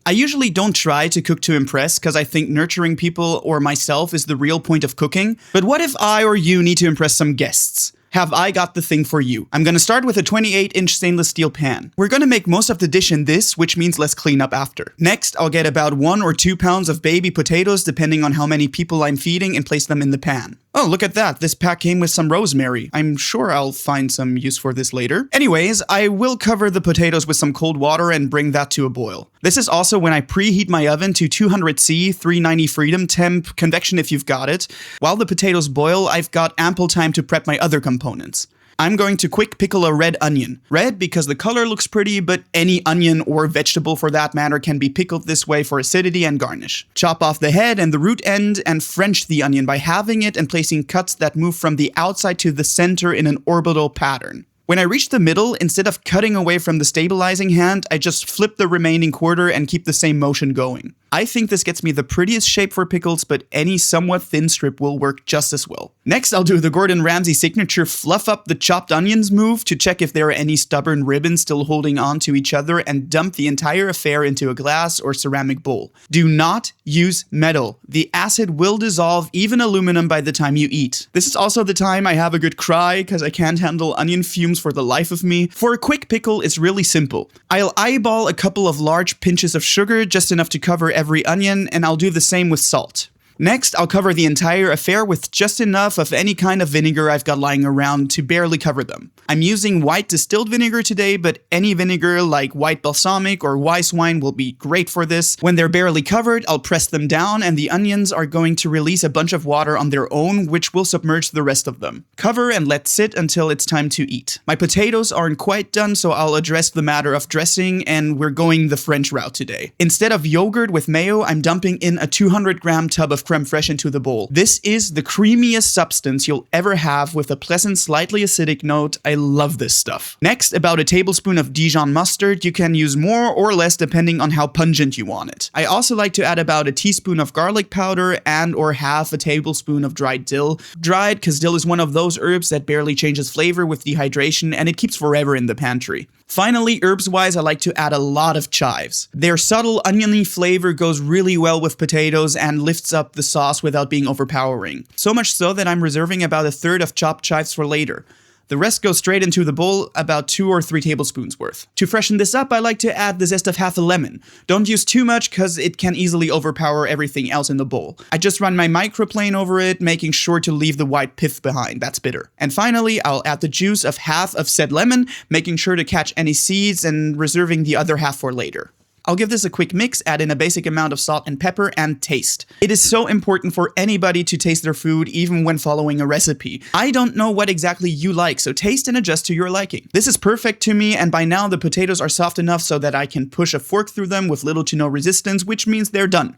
I usually don't try to cook to impress because I think nurturing people or myself is the real point of cooking. But what if I or you need to impress some guests? Have I got the thing for you? I'm gonna start with a 28-inch stainless steel pan. We're gonna make most of the dish in this, which means less cleanup after. Next, I'll get about 1 or 2 pounds of baby potatoes depending on how many people I'm feeding and place them in the pan. Oh, look at that. This pack came with some rosemary. I'm sure I'll find some use for this later. Anyways, I will cover the potatoes with some cold water and bring that to a boil. This is also when I preheat my oven to 200°C, 390 freedom temp, convection if you've got it. While the potatoes boil, I've got ample time to prep my other components. I'm going to quick pickle a red onion. Red because the color looks pretty, but any onion or vegetable for that matter can be pickled this way for acidity and garnish. Chop off the head and the root end and French the onion by halving it and placing cuts that move from the outside to the center in an orbital pattern. When I reach the middle, instead of cutting away from the stabilizing hand, I just flip the remaining quarter and keep the same motion going. I think this gets me the prettiest shape for pickles, but any somewhat thin strip will work just as well. Next, I'll do the Gordon Ramsay signature fluff up the chopped onions move to check if there are any stubborn ribbons still holding on to each other and dump the entire affair into a glass or ceramic bowl. Do not use metal. The acid will dissolve even aluminum by the time you eat. This is also the time I have a good cry because I can't handle onion fumes for the life of me. For a quick pickle, it's really simple. I'll eyeball a couple of large pinches of sugar, just enough to cover every onion, and I'll do the same with salt. Next, I'll cover the entire affair with just enough of any kind of vinegar I've got lying around to barely cover them. I'm using white distilled vinegar today, but any vinegar like white balsamic or Weiss wine will be great for this. When they're barely covered, I'll press them down and the onions are going to release a bunch of water on their own, which will submerge the rest of them. Cover and let sit until it's time to eat. My potatoes aren't quite done, so I'll address the matter of dressing, and we're going the French route today. Instead of yogurt with mayo, I'm dumping in a 200-gram tub of creme fraiche into the bowl. This is the creamiest substance you'll ever have with a pleasant, slightly acidic note. I love this stuff. Next, about a tablespoon of Dijon mustard. You can use more or less depending on how pungent you want it. I also like to add about a teaspoon of garlic powder and or half a tablespoon of dried dill. Dried because dill is one of those herbs that barely changes flavor with dehydration and it keeps forever in the pantry. Finally, herbs-wise, I like to add a lot of chives. Their subtle oniony flavor goes really well with potatoes and lifts up the sauce without being overpowering. So much so that I'm reserving about a third of chopped chives for later. The rest goes straight into the bowl, about 2 or 3 tablespoons worth. To freshen this up, I like to add the zest of half a lemon. Don't use too much because it can easily overpower everything else in the bowl. I just run my microplane over it, making sure to leave the white pith behind. That's bitter. And finally, I'll add the juice of half of said lemon, making sure to catch any seeds and reserving the other half for later. I'll give this a quick mix, add in a basic amount of salt and pepper, and taste. It is so important for anybody to taste their food, even when following a recipe. I don't know what exactly you like, so taste and adjust to your liking. This is perfect to me, and by now the potatoes are soft enough so that I can push a fork through them with little to no resistance, which means they're done.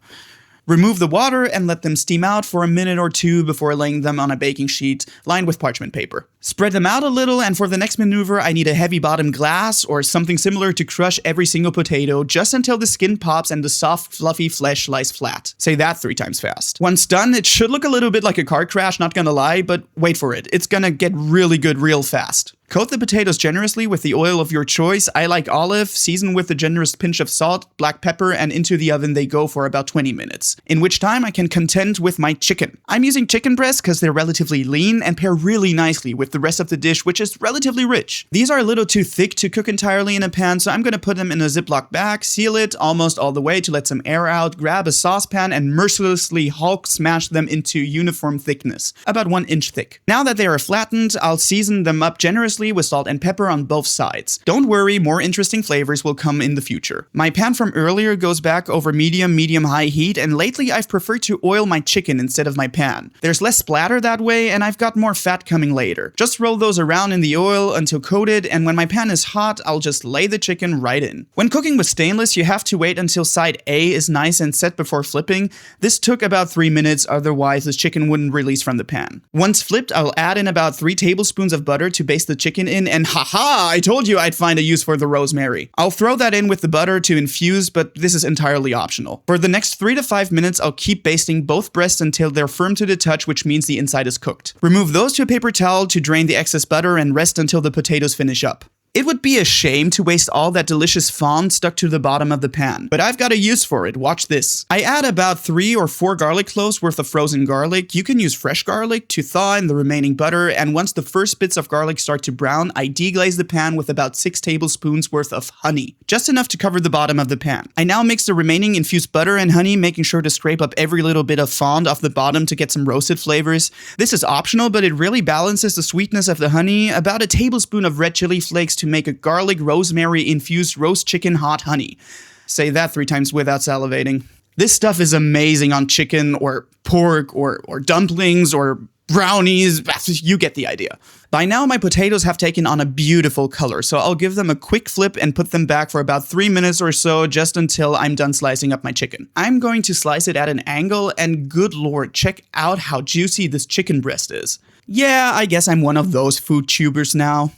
Remove the water and let them steam out for a minute or 2 before laying them on a baking sheet lined with parchment paper. Spread them out a little, and for the next maneuver I need a heavy bottom glass or something similar to crush every single potato just until the skin pops and the soft fluffy flesh lies flat. Say that 3 times fast. Once done, it should look a little bit like a car crash, not gonna lie, but wait for it. It's gonna get really good real fast. Coat the potatoes generously with the oil of your choice. I like olive, season with a generous pinch of salt, black pepper, and into the oven they go for about 20 minutes, in which time I can contend with my chicken. I'm using chicken breasts because they're relatively lean and pair really nicely with the rest of the dish, which is relatively rich. These are a little too thick to cook entirely in a pan, so I'm going to put them in a Ziploc bag, seal it almost all the way to let some air out, grab a saucepan, and mercilessly Hulk smash them into uniform thickness, about 1 inch thick. Now that they are flattened, I'll season them up generously with salt and pepper on both sides. Don't worry, more interesting flavors will come in the future. My pan from earlier goes back over medium-high heat, and lately I've preferred to oil my chicken instead of my pan. There's less splatter that way, and I've got more fat coming later. Just roll those around in the oil until coated, and when my pan is hot, I'll just lay the chicken right in. When cooking with stainless, you have to wait until side A is nice and set before flipping. This took about 3 minutes, otherwise this chicken wouldn't release from the pan. Once flipped, I'll add in about 3 tablespoons of butter to baste the chicken in, and haha, I told you I'd find a use for the rosemary. I'll throw that in with the butter to infuse, but this is entirely optional. For the next 3 to 5 minutes, I'll keep basting both breasts until they're firm to the touch, which means the inside is cooked. Remove those to a paper towel to drain the excess butter and rest until the potatoes finish up. It would be a shame to waste all that delicious fond stuck to the bottom of the pan, but I've got a use for it. Watch this. I add about 3 or 4 garlic cloves worth of frozen garlic. You can use fresh garlic to thaw in the remaining butter, and once the first bits of garlic start to brown, I deglaze the pan with about 6 tablespoons worth of honey, just enough to cover the bottom of the pan. I now mix the remaining infused butter and honey, making sure to scrape up every little bit of fond off the bottom to get some roasted flavors. This is optional, but it really balances the sweetness of the honey. About a tablespoon of red chili flakes to make a garlic-rosemary infused roast chicken hot honey. Say that 3 times without salivating. This stuff is amazing on chicken or pork or dumplings or brownies. You get the idea. By now, my potatoes have taken on a beautiful color, so I'll give them a quick flip and put them back for about 3 minutes or so, just until I'm done slicing up my chicken. I'm going to slice it at an angle, and good lord, check out how juicy this chicken breast is. Yeah, I guess I'm one of those food tubers now.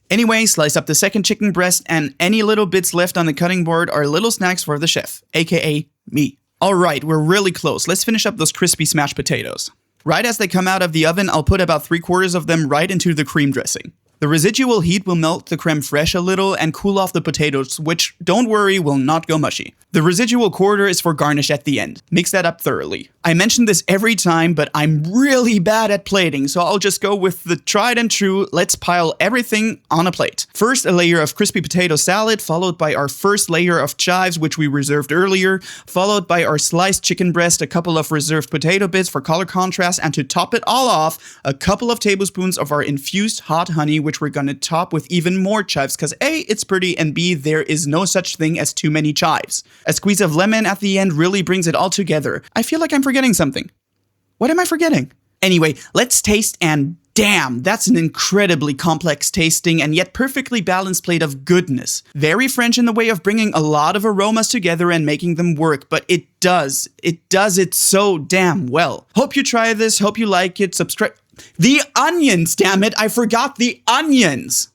Anyway, slice up the second chicken breast, and any little bits left on the cutting board are little snacks for the chef, aka me. Alright, we're really close. Let's finish up those crispy smashed potatoes. Right as they come out of the oven, I'll put about 3/4 of them right into the cream dressing. The residual heat will melt the creme fraiche a little and cool off the potatoes, which, don't worry, will not go mushy. The residual quarter is for garnish at the end. Mix that up thoroughly. I mention this every time, but I'm really bad at plating, so I'll just go with the tried and true, let's pile everything on a plate. First, a layer of crispy potato salad, followed by our first layer of chives, which we reserved earlier, followed by our sliced chicken breast, a couple of reserved potato bits for color contrast, and to top it all off, a couple of tablespoons of our infused hot honey, which we're gonna top with even more chives, because A, it's pretty, and B, there is no such thing as too many chives. A squeeze of lemon at the end really brings it all together. I feel like I'm forgetting something. What am I forgetting? Anyway, let's taste, and damn, that's an incredibly complex tasting and yet perfectly balanced plate of goodness. Very French in the way of bringing a lot of aromas together and making them work, but it does it so damn well. Hope you try this, hope you like it, subscribe. The onions, damn it, I forgot the onions!